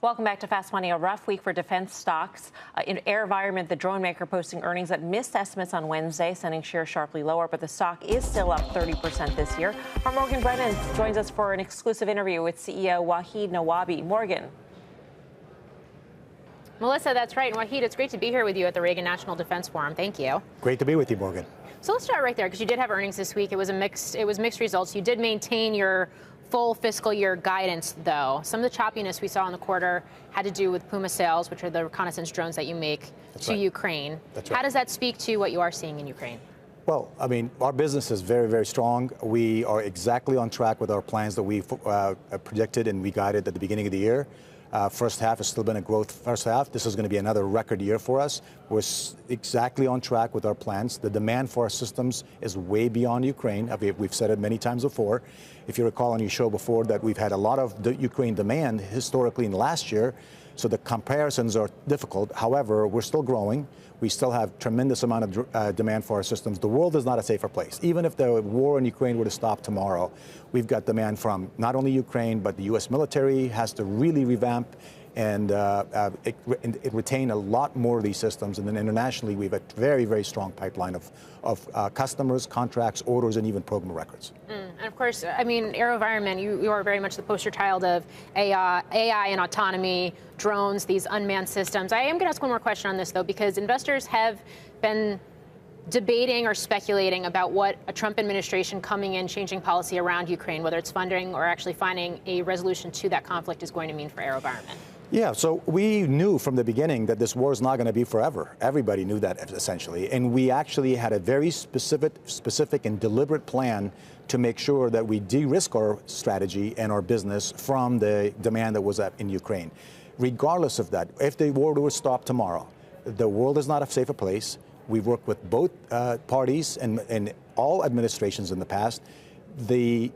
Welcome back to Fast Money. A rough week for defense stocks. In AeroVironment, the drone maker, posting earnings that missed estimates on Wednesday, sending shares sharply lower, but the stock is still up 30% this year. Our Morgan Brennan joins us for an exclusive interview with CEO Wahid Nawabi. Morgan. Melissa, that's right. And Wahid, it's great to be here with you at the Reagan National Defense Forum. Thank you. Great to be with you, Morgan. So let's start right there, because you did have earnings this week. It was mixed results. You did maintain your full fiscal year guidance, though. Some of the choppiness we saw in the quarter had to do with Puma sales, which are the reconnaissance drones that you make to Ukraine. That's right. How does that speak to what you are seeing in Ukraine? Well, I mean, our business is very, very strong. We are exactly on track with our plans that we predicted and we guided at the beginning of the year. First half has still been a growth first half. This is going to be another record year for us. We're exactly on track with our plans. The demand for our systems is way beyond Ukraine. We've said it many times before. If you recall on your show before that we've had a lot of Ukraine demand historically in the last year, so the comparisons are difficult. However, we're still growing. We still have tremendous amount of demand for our systems. The world is not a safer place. Even if the war in Ukraine were to stop tomorrow, we've got demand from not only Ukraine, but the U.S. military has to really revamp and retain a lot more of these systems. And then internationally, we have a very, very strong pipeline of customers, contracts, orders, and even program records. And of course, I mean, AeroVironment, you are very much the poster child of AI and autonomy, drones, these unmanned systems. I am going to ask one more question on this, though, because investors have been debating or speculating about what a Trump administration coming in, changing policy around Ukraine, whether it's funding or actually finding a resolution to that conflict, is going to mean for AeroVironment. Yeah, so we knew from the beginning that this war is not going to be forever. Everybody knew that, essentially. And we actually had a very specific and deliberate plan to make sure that we de-risk our strategy and our business from the demand that was in Ukraine. Regardless of that, if the war were to stop tomorrow, the world is not a safer place. We've worked with both parties and all administrations in the past. The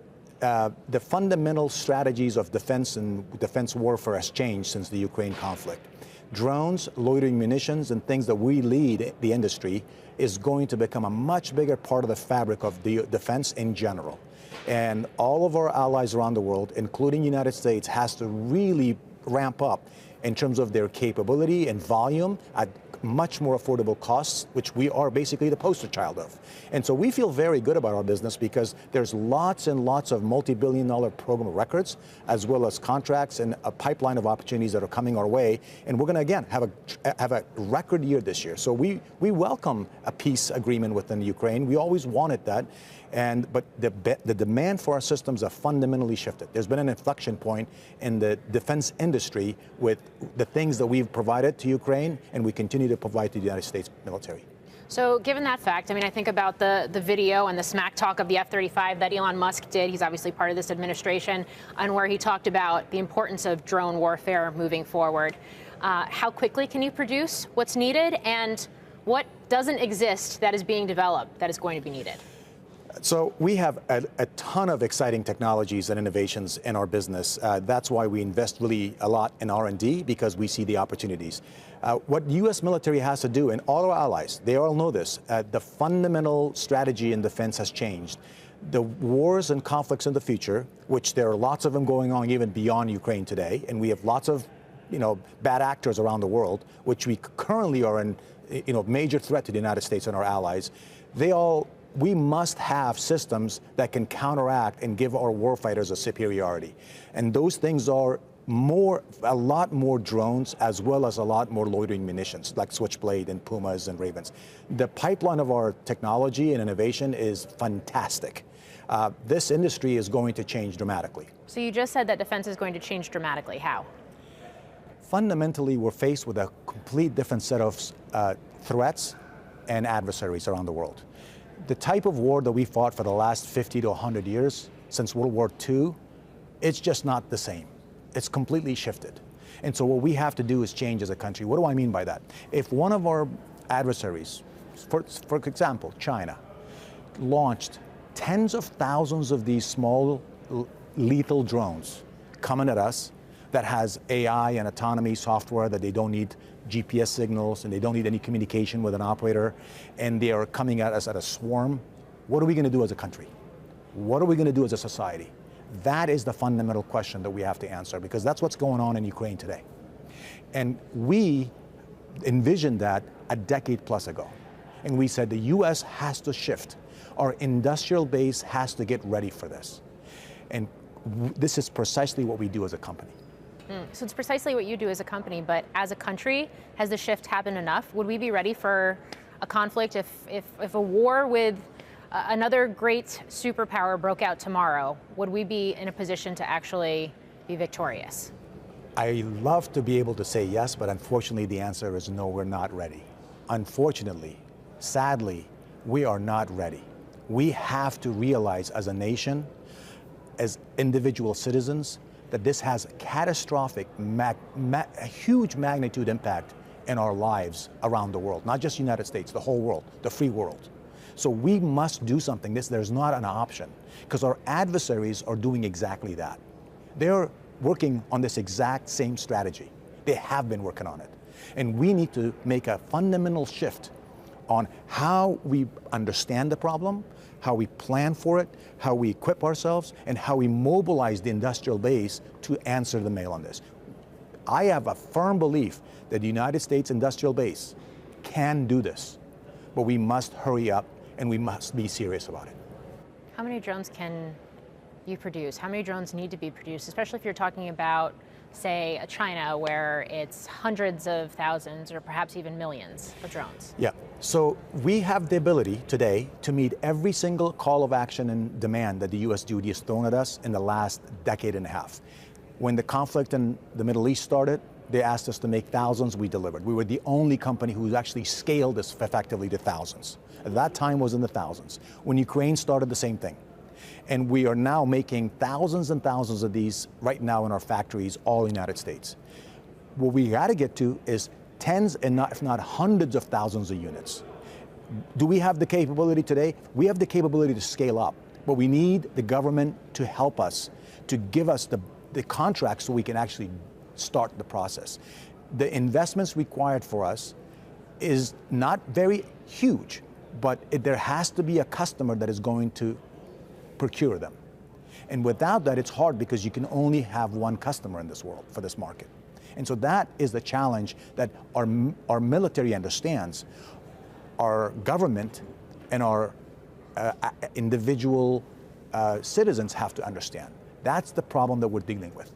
fundamental strategies of defense and defense warfare has changed since the Ukraine conflict. Drones, loitering munitions, and things that we lead the industry is going to become a much bigger part of the fabric of the defense in general. And all of our allies around the world, including the United States, has to really ramp up in terms of their capability and volume at much more affordable costs, which we are basically the poster child of. And so we feel very good about our business because there's lots and lots of multi-billion-dollar program records, as well as contracts and a pipeline of opportunities that are coming our way. And we're going to, again, have a record year this year. So we welcome a peace agreement within Ukraine. We always wanted that. But the demand for our systems have fundamentally shifted. There's been an inflection point in the defense industry with the things that we've provided to Ukraine and we continue to provide to the United States military. So given that fact, I mean, I think about the video and the smack talk of the F-35 that Elon Musk did. He's obviously part of this administration, and where he talked about the importance of drone warfare moving forward. How quickly can you produce what's needed, and what doesn't exist that is being developed that is going to be needed? So we have a ton of exciting technologies and innovations in our business. That's why we invest really a lot in R&D, because we see the opportunities. What the U.S. military has to do, and all our allies, they all know this, the fundamental strategy in defense has changed. The wars and conflicts in the future, which there are lots of them going on even beyond Ukraine today, and we have lots of bad actors around the world, which we currently are in major threat to the United States and our allies. We must have systems that can counteract and give our warfighters a superiority. And those things are a lot more drones, as well as a lot more loitering munitions, like Switchblade and Pumas and Ravens. The pipeline of our technology and innovation is fantastic. This industry is going to change dramatically. So you just said that defense is going to change dramatically. How? Fundamentally, we're faced with a complete different set of threats and adversaries around the world. The type of war that we fought for the last 50 to 100 years, since World War II, it's just not the same. It's completely shifted. And so what we have to do is change as a country. What do I mean by that? If one of our adversaries, for example, China, launched tens of thousands of these small lethal drones coming at us that has AI and autonomy software that they don't need GPS signals and they don't need any communication with an operator, and they are coming at us at a swarm, what are we going to do as a country? What are we going to do as a society? That is the fundamental question that we have to answer, because that's what's going on in Ukraine today. And we envisioned that a decade plus ago. And we said the US has to shift. Our industrial base has to get ready for this. And this is precisely what we do as a company. So it's precisely what you do as a company, but as a country, has the shift happened enough? Would we be ready for a conflict if a war with another great superpower broke out tomorrow? Would we be in a position to actually be victorious? I love to be able to say yes, but unfortunately the answer is no, we're not ready. Unfortunately, sadly, we are not ready. We have to realize as a nation, as individual citizens, that this has catastrophic, a huge magnitude impact in our lives around the world, not just the United States, the whole world, the free world. So we must do something. There's not an option, because our adversaries are doing exactly that. They're working on this exact same strategy. They have been working on it. And we need to make a fundamental shift on how we understand the problem, how we plan for it, how we equip ourselves, and how we mobilize the industrial base to answer the mail on this. I have a firm belief that the United States industrial base can do this, but we must hurry up and we must be serious about it. How many drones can you produce? How many drones need to be produced, especially if you're talking about, say, China, where it's hundreds of thousands or perhaps even millions of drones? Yeah, so we have the ability today to meet every single call of action and demand that the US DoD has thrown at us in the last decade and a half. When the conflict in the Middle East started, they asked us to make thousands, we delivered. We were the only company who actually scaled this effectively to thousands. At that time was in the thousands. When Ukraine started, the same thing. And we are now making thousands and thousands of these right now in our factories, all in the United States. What we got to get to is tens and not, if not hundreds of thousands of units. Do we have the capability today? We have the capability to scale up, but we need the government to help us, to give us the contracts so we can actually start the process. The investments required for us is not very huge, but there has to be a customer that is going to procure them. And without that, it's hard because you can only have one customer in this world for this market. And so that is the challenge that our military understands, our government and our individual citizens have to understand. That's the problem that we're dealing with.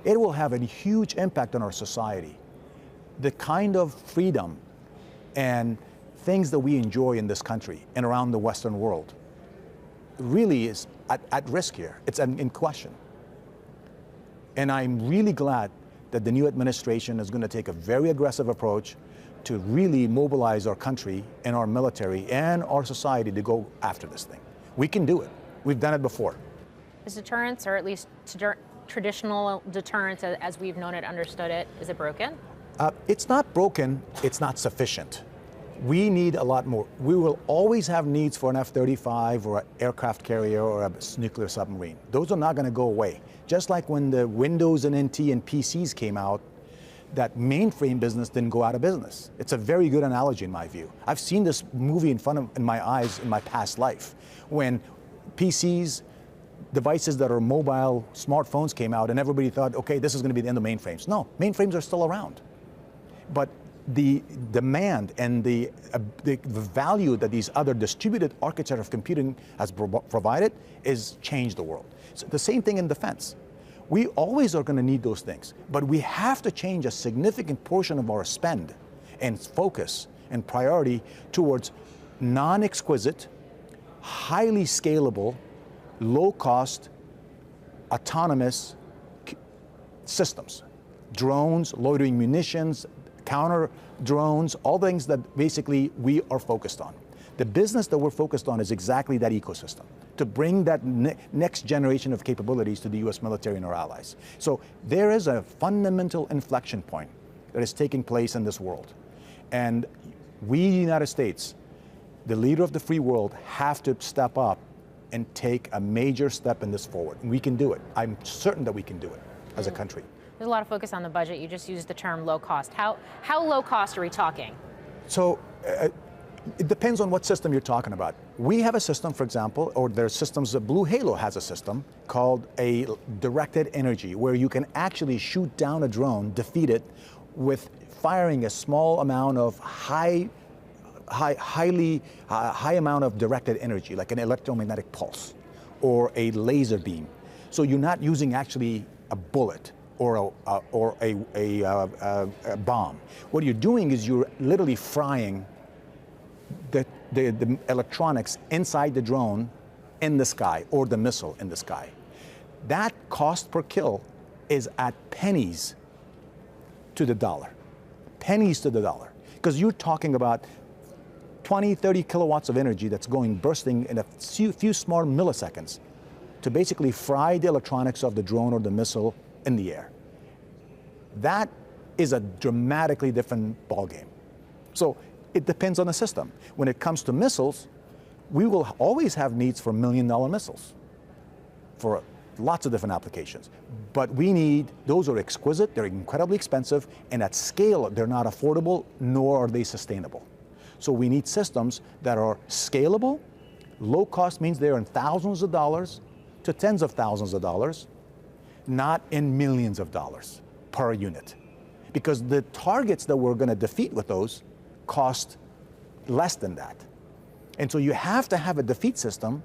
It will have a huge impact on our society. The kind of freedom and things that we enjoy in this country and around the Western world really is at risk here. It's in question. And I'm really glad that the new administration is going to take a very aggressive approach to really mobilize our country and our military and our society to go after this thing. We can do it. We've done it before. Is deterrence, or at least traditional deterrence as we've known it, understood it, is it broken? It's not broken, it's not sufficient. We need a lot more. We will always have needs for an F-35 or an aircraft carrier or a nuclear submarine. Those are not going to go away. Just like when the Windows and NT and PCs came out, that mainframe business didn't go out of business. It's a very good analogy in my view. I've seen this movie in my eyes in my past life. When PCs, devices that are mobile, smartphones came out and everybody thought, okay, this is going to be the end of mainframes. No, mainframes are still around. But the demand and the value that these other distributed architecture of computing has provided is changed the world. So the same thing in defense. We always are going to need those things, but we have to change a significant portion of our spend and focus and priority towards non-exquisite, highly scalable, low-cost, autonomous systems. Drones, loitering munitions, counter drones, all things that basically we are focused on. The business that we're focused on is exactly that ecosystem, to bring that next generation of capabilities to the US military and our allies. So there is a fundamental inflection point that is taking place in this world. And we, the United States, the leader of the free world, have to step up and take a major step in this forward. And we can do it. I'm certain that we can do it as a country. There's a lot of focus on the budget. You just used the term low cost. How low cost are we talking? So it depends on what system you're talking about. We have a system, for example, or there's systems, BlueHalo has a system called a directed energy, where you can actually shoot down a drone, defeat it, with firing a small amount of high amount of directed energy, like an electromagnetic pulse or a laser beam. So you're not using actually a bullet or a bomb. What you're doing is you're literally frying the electronics inside the drone in the sky, or the missile in the sky. That cost per kill is at pennies to the dollar. Pennies to the dollar. Because you're talking about 20, 30 kilowatts of energy that's going bursting in a few small milliseconds to basically fry the electronics of the drone or the missile in the air. That is a dramatically different ballgame. So it depends on the system. When it comes to missiles, we will always have needs for $1 million missiles for lots of different applications. But we need, those are exquisite, they're incredibly expensive, and at scale, they're not affordable, nor are they sustainable. So we need systems that are scalable. Low cost means they're in thousands of dollars to tens of thousands of dollars, not in millions of dollars per unit. Because the targets that we're going to defeat with those cost less than that. And so you have to have a defeat system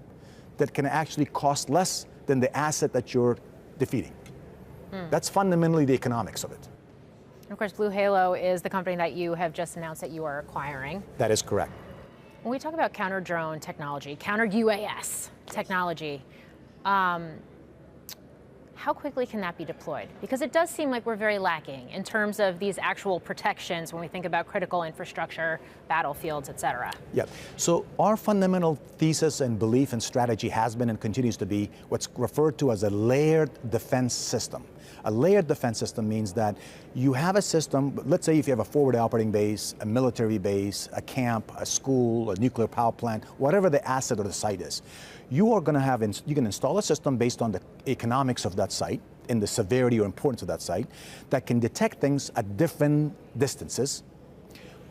that can actually cost less than the asset that you're defeating. That's fundamentally the economics of it. Of course, BlueHalo is the company that you have just announced that you are acquiring. That is correct. When we talk about counter-drone technology, counter-UAS technology, how quickly can that be deployed? Because it does seem like we're very lacking in terms of these actual protections when we think about critical infrastructure, battlefields, et cetera. Yeah. So our fundamental thesis and belief and strategy has been and continues to be what's referred to as a layered defense system. A layered defense system means that you have a system, let's say if you have a forward operating base, a military base, a camp, a school, a nuclear power plant, whatever the asset or the site is, you are going to have, you can install a system based on the economics of that site and the severity or importance of that site that can detect things at different distances,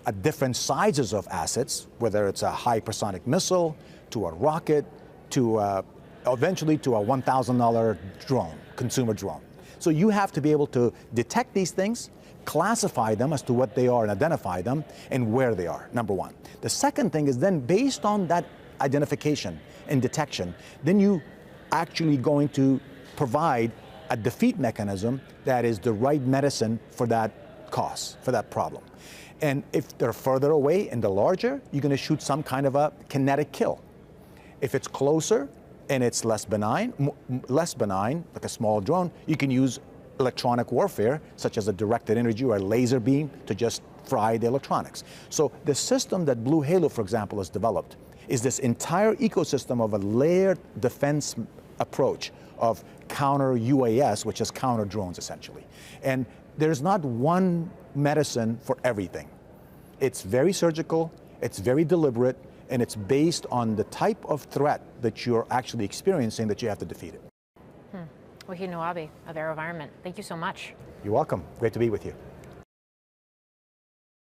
at different sizes of assets, whether it's a hypersonic missile, to a rocket, to eventually to a $1,000 drone, consumer drone. So you have to be able to detect these things, classify them as to what they are and identify them and where they are, number one. The second thing is then based on that identification and detection, then you actually going to provide a defeat mechanism that is the right medicine for that cause, for that problem. And if they're further away and they're larger, you're going to shoot some kind of a kinetic kill. If it's closer and it's less benign, like a small drone, you can use electronic warfare, such as a directed energy or a laser beam, to just fry the electronics. So the system that BlueHalo, for example, has developed is this entire ecosystem of a layered defense approach of counter UAS, which is counter drones essentially. And there's not one medicine for everything. It's very surgical, it's very deliberate, and it's based on the type of threat that you're actually experiencing that you have to defeat it. Wahid Nawabi of AeroVironment, thank you so much. You're welcome. Great to be with you.